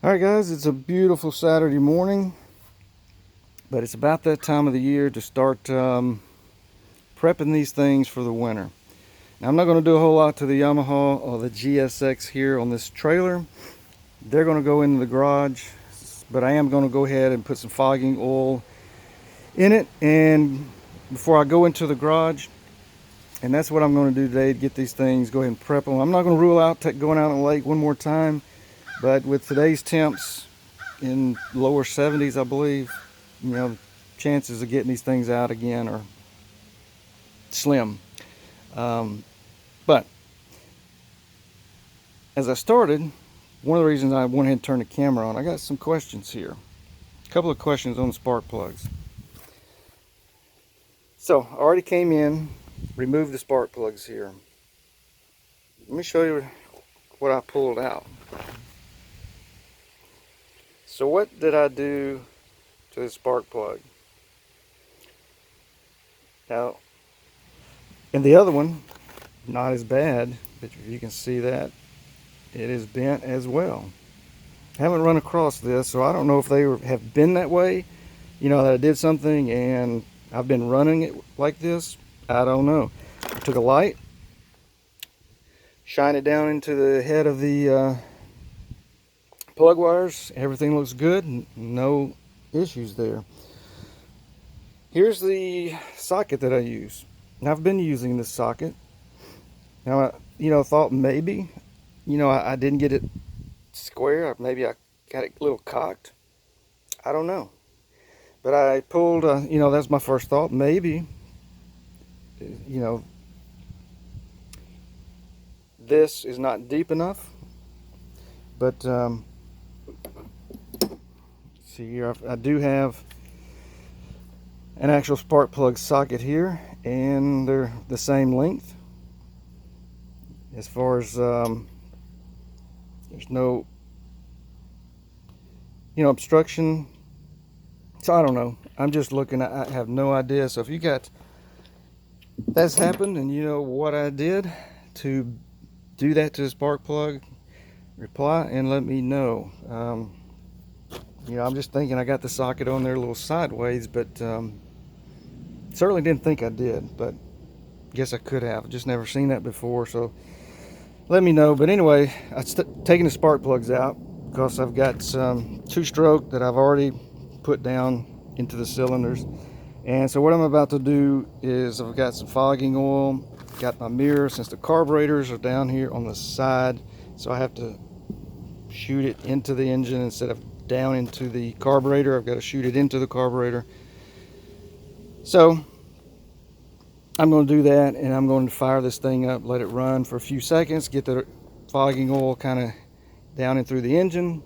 Alright guys, it's a beautiful Saturday morning, but it's about that time of the year to start prepping these things for the winter. Now I'm not going to do a whole lot to the Yamaha or the GSX here on this trailer. They're going to go into the garage, but I am going to go ahead and put some fogging oil in it, and before I go into the garage, and that's what I'm going to do today to get these things, go ahead and prep them. I'm not going to rule out going out on the lake one more time, but with today's temps in lower 70s, I believe, chances of getting these things out again are slim. But as I started, one of the reasons I went ahead and turned the camera on, I got some questions here. A couple of questions on the spark plugs. So I already came in, removed the spark plugs here. Let me show you what I pulled out. So what did I do to the spark plug? Now, in the other one, not as bad, but you can see that it is bent as well. Haven't run across this, so I don't know if they have been that way, that I did something and I've been running it like this. I don't know. I took a light, shine it down into the head of the plug wires. Everything looks good, no issues there. Here's the socket that I use. Now, I've been using this socket. Now, I thought maybe, I didn't get it square. Maybe I got it a little cocked. I don't know. But I pulled, that's my first thought. Maybe, this is not deep enough. But, see here, I do have an actual spark plug socket here, and they're the same length. As far as there's no obstruction, so I don't know. I'm just looking. I have no idea. So if you got that's happened and you know what I did to do that to the spark plug, reply and let me know. I'm just thinking I got the socket on there a little sideways, but certainly didn't think I did, but guess I could have. Just never seen that before, so let me know. But anyway, I'm taking the spark plugs out because I've got some two-stroke that I've already put down into the cylinders. And so what I'm about to do is I've got some fogging oil, got my mirror, since the carburetors are down here on the side, so I have to shoot it into the engine instead of down into the carburetor. I've got to shoot it into the carburetor. So I'm going to do that, and I'm going to fire this thing up, let it run for a few seconds, get the fogging oil kind of down and through the engine,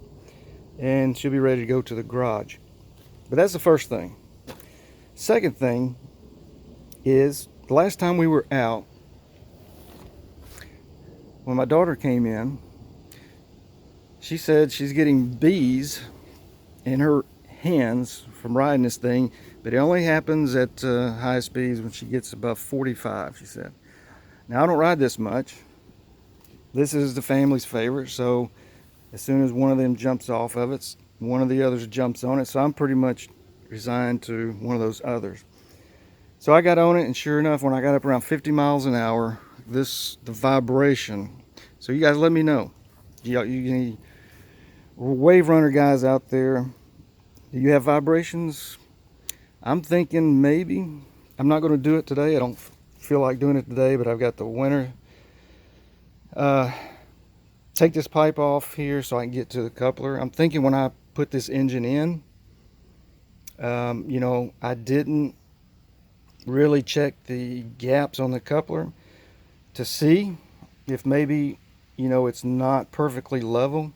and she'll be ready to go to the garage. But that's the first thing. Second thing is, the last time we were out, when my daughter came in, she said she's getting bees in her hands from riding this thing, but it only happens at high speeds when she gets above 45, she said. Now, I don't ride this much. This is the family's favorite, so as soon as one of them jumps off of it, one of the others jumps on it, so I'm pretty much resigned to one of those others. So I got on it, and sure enough, when I got up around 50 miles an hour, the vibration. So you guys let me know. You wave runner guys out there, do you have vibrations? I'm thinking maybe. I'm not going to do it today. I don't feel like doing it today, but I've got the winter. Take this pipe off here so I can get to the coupler. I'm thinking when I put this engine in, I didn't really check the gaps on the coupler to see if maybe, it's not perfectly level.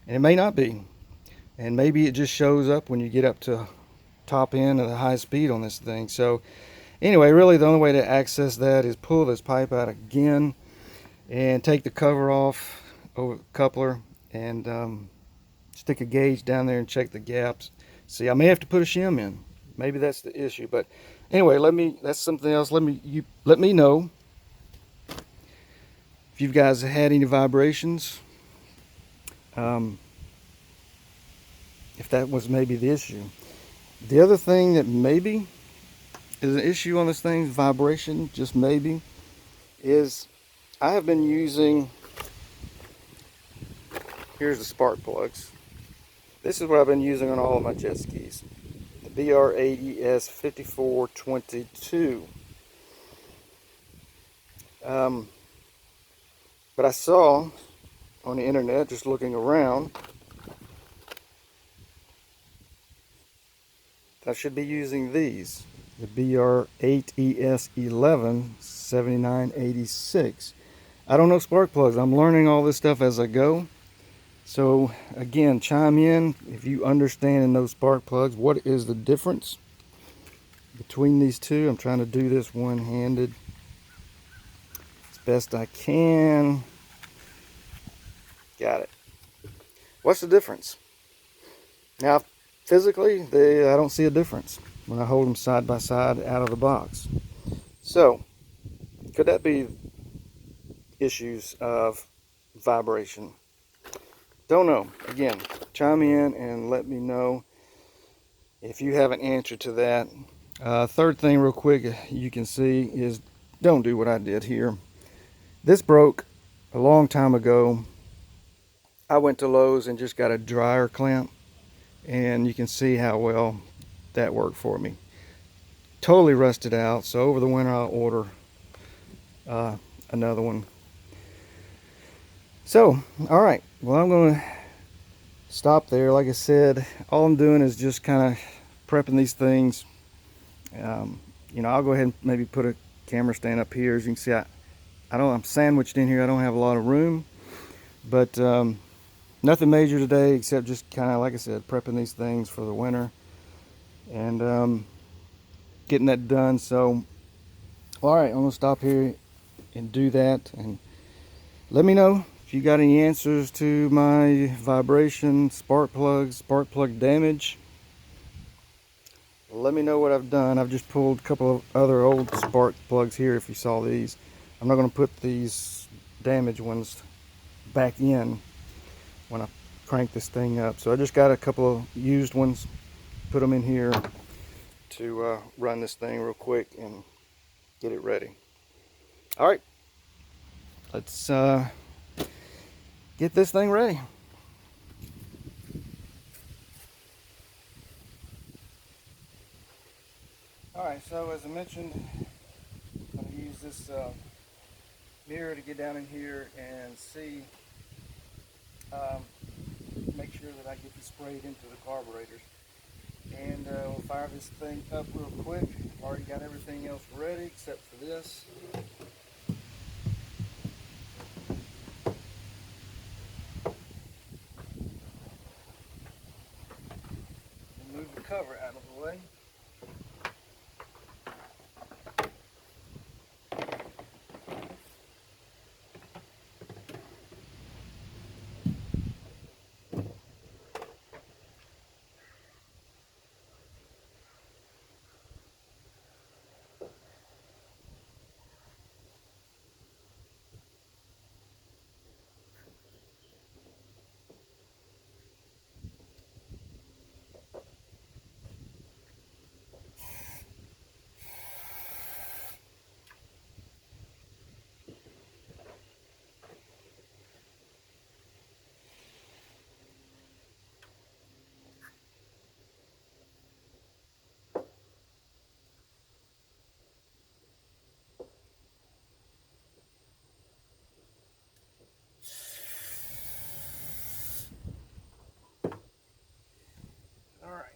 And it may not be. And maybe it just shows up when you get up to top end of the high speed on this thing. So anyway, really the only way to access that is pull this pipe out again and take the cover off over the coupler and stick a gauge down there and check the gaps. See, I may have to put a shim in. Maybe that's the issue. But anyway, that's something else. Let me know if you guys had any vibrations. if that was maybe the issue. The other thing that maybe is an issue on this thing, vibration, just maybe, is I have been using, here's the spark plugs. This is what I've been using on all of my jet skis. The BR80S 5422. But I saw on the internet, just looking around, I should be using these. The BR8ES11 7986. I don't know spark plugs. I'm learning all this stuff as I go. So again, chime in if you understand and know spark plugs. What is the difference between these two? I'm trying to do this one-handed as best I can. Got it. What's the difference? Now, physically, I don't see a difference when I hold them side by side out of the box. So, could that be issues of vibration? Don't know. Again, chime in and let me know if you have an answer to that. Third thing real quick you can see is don't do what I did here. This broke a long time ago. I went to Lowe's and just got a dryer clamp, and you can see how well that worked for me. Totally rusted out, so over the winter I'll order another one. So, all right, well, I'm going to stop there. Like I said, all I'm doing is just kind of prepping these things. You know, I'll go ahead and maybe put a camera stand up here. As you can see, I'm sandwiched in here. I don't have a lot of room, but nothing major today except just kind of, like I said, prepping these things for the winter and getting that done. So, all right, I'm gonna stop here and do that, and let me know if you got any answers to my vibration, spark plug damage. Let me know what I've done. I've just pulled a couple of other old spark plugs here if you saw these. I'm not going to put these damaged ones back in when I crank this thing up. So I just got a couple of used ones, put them in here to run this thing real quick and get it ready. All right, let's get this thing ready. Alright, so as I mentioned, I'm going to use this mirror to get down in here and see, make sure that I get this sprayed into the carburetors. And we'll fire this thing up real quick. I've already got everything else ready except for this. Move the cover out of the way. Alright.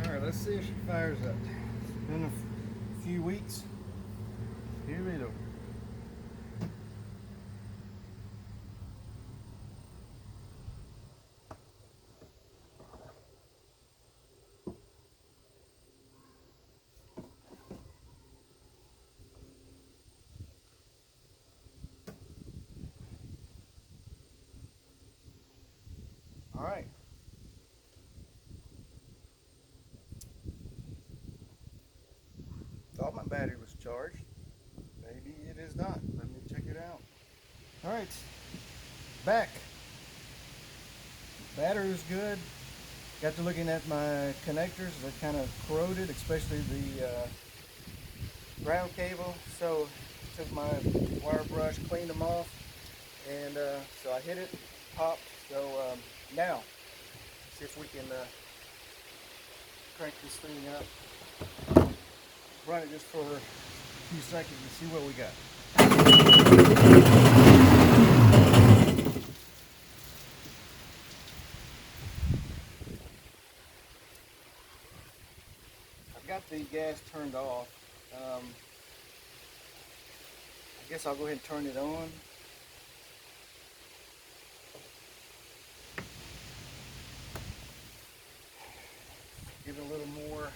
Alright, let's see if she fires up. It's been a few weeks. Here we go. All right. Thought my battery was charged. Maybe it is not. Let me check it out. All right. Back. Battery is good. Got to looking at my connectors. They're kind of corroded, especially the ground cable. So took my wire brush, cleaned them off, and so I hit it, popped. So now, see if we can crank this thing up. Run it just for a few seconds and see what we got. I've got the gas turned off. I guess I'll go ahead and turn it on. Give it a little more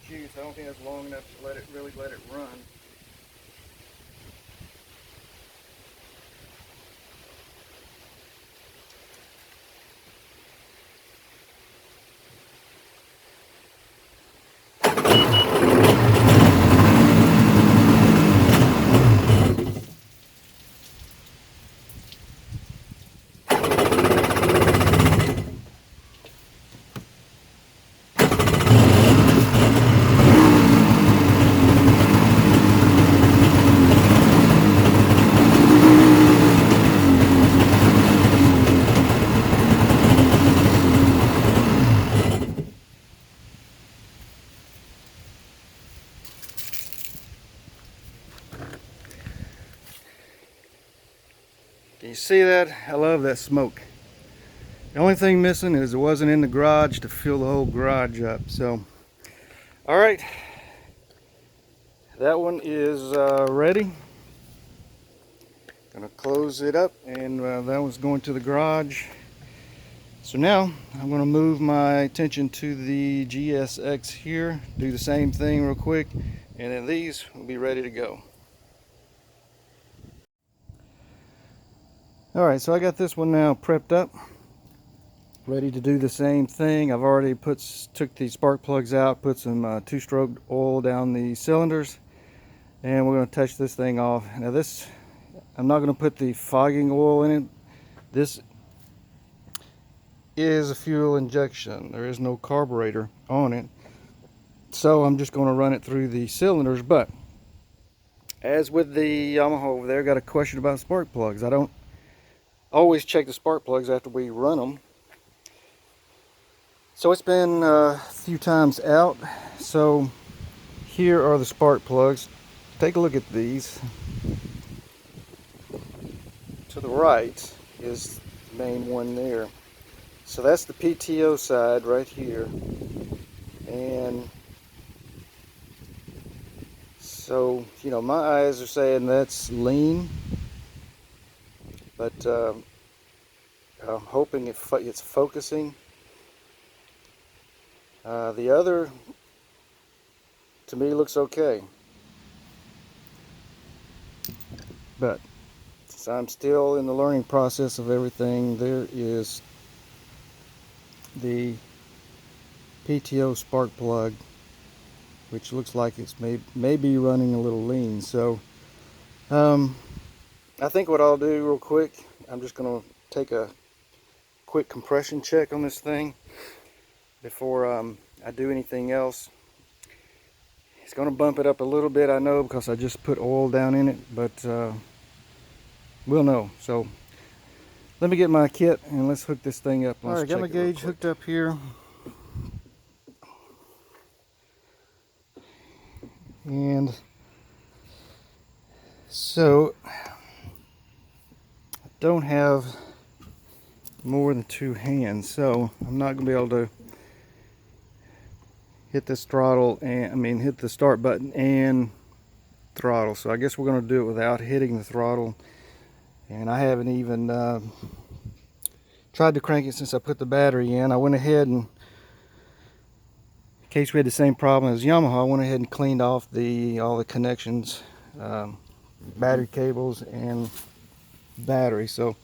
juice. I don't think that's long enough to really let it run. Can you see that? I love that smoke. The only thing missing is it wasn't in the garage to fill the whole garage up. So, all right, that one is ready. Gonna close it up, and that one's going to the garage. So now I'm gonna move my attention to the GSX here, do the same thing real quick, and then these will be ready to go. All right, so I got this one now prepped up, ready to do the same thing. I've already took the spark plugs out, put some two-stroke oil down the cylinders, and we're going to touch this thing off. Now this, I'm not going to put the fogging oil in it. This is a fuel injection. There is no carburetor on it, so I'm just going to run it through the cylinders. But as with the Yamaha over there, got a question about spark plugs. I don't always check the spark plugs after we run them. So it's been a few times out. So here are the spark plugs. Take a look at these. To the right is the main one there. So that's the PTO side right here. And so, you know, my eyes are saying that's lean. But I'm hoping it's focusing. The other, to me, looks okay. But since I'm still in the learning process of everything, there is the PTO spark plug, which looks like it's maybe running a little lean. So I think what I'll do real quick, I'm just going to take a quick compression check on this thing before I do anything else. It's going to bump it up a little bit, I know, because I just put oil down in it, but we'll know. So let me get my kit and let's hook this thing up. All right, got my gauge hooked up here. And so I don't have more than two hands, so I'm not going to be able to hit this throttle and hit the start button and throttle. So I guess we're going to do it without hitting the throttle. And I haven't even tried to crank it since I put the battery in. I went ahead and, in case we had the same problem as Yamaha, I went ahead and cleaned off all the connections, battery cables and battery. So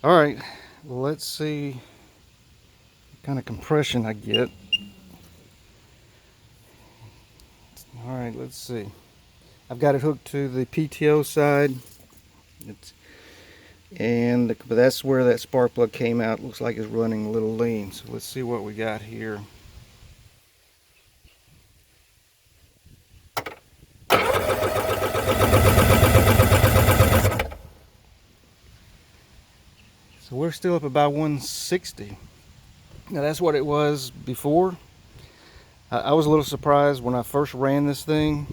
all right, let's see kind of compression I get. All right, let's see. I've got it hooked to the PTO side. But that's where that spark plug came out. Looks like it's running a little lean. So let's see what we got here. So we're still up about 160. Now that's what it was before. I was a little surprised when I first ran this thing.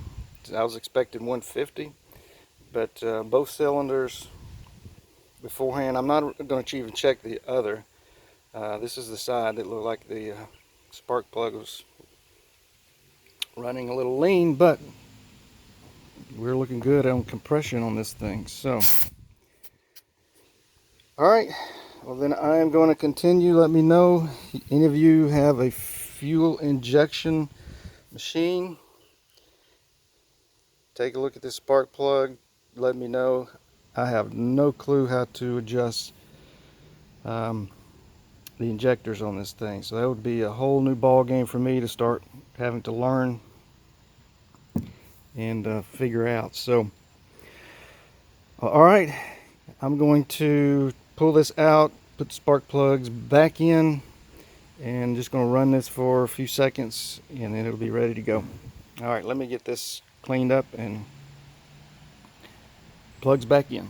I was expecting 150, but both cylinders beforehand. I'm not going to even check the other. This is the side that looked like the spark plug was running a little lean, but we're looking good on compression on this thing. So, all right. Well, then I am going to continue. Let me know. Any of you have a fuel injection machine? Take a look at this spark plug. Let me know. I have no clue how to adjust the injectors on this thing. So that would be a whole new ball game for me to start having to learn and figure out. So, all right. I'm going to pull this out, put the spark plugs back in, and just going to run this for a few seconds, and then it'll be ready to go. All right, let me get this cleaned up and plugs back in.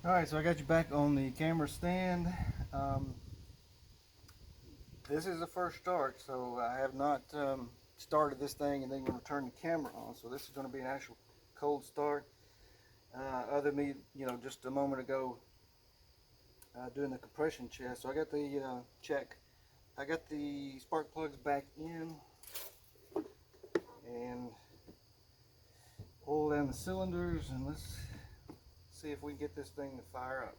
All right, so I got you back on the camera stand. This is the first start, so I have not started this thing and then going to turn the camera on. So this is going to be an actual cold start. Other than me, just a moment ago doing the compression check. So I got the check. I got the spark plugs back in and oil down the cylinders, and let's see if we can get this thing to fire up.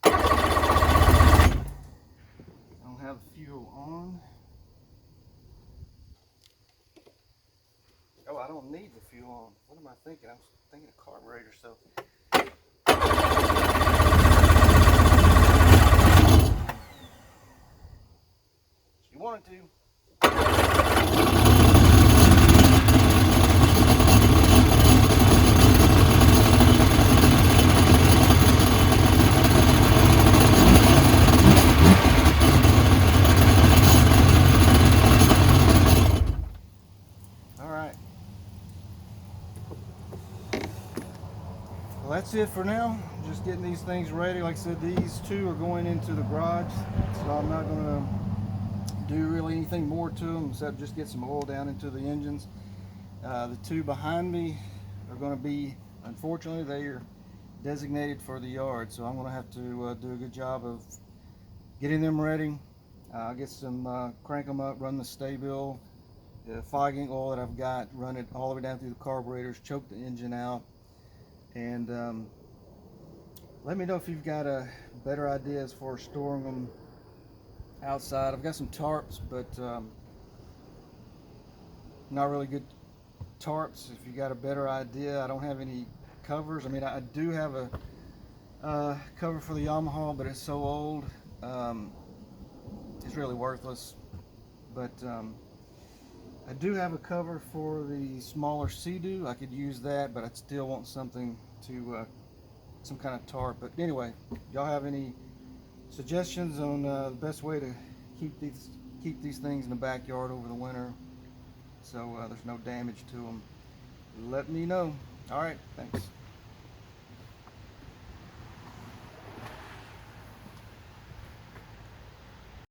I don't have the fuel on. Oh, I don't need the fuel on. What am I thinking? I was thinking of carburetor, so. You wanted to. Well, that's it for now. Just getting these things ready. Like I said, these two are going into the garage, so I'm not going to do really anything more to them except just get some oil down into the engines. The two behind me are going to be, unfortunately, they are designated for the yard, so I'm going to have to do a good job of getting them ready. I'll get some, crank them up, run the Sta-Bil, the fogging oil that I've got, run it all the way down through the carburetors, choke the engine out, and let me know if you've got a better ideas for storing them outside. I've got some tarps, but not really good tarps. If you got a better idea, I don't have any covers. I mean, I do have a cover for the Yamaha, but it's so old, it's really worthless. But I do have a cover for the smaller Sea-Doo. I could use that, but I'd still want something to some kind of tarp. But anyway, y'all have any suggestions on the best way to keep these things in the backyard over the winter, so there's no damage to them? Let me know. All right, thanks.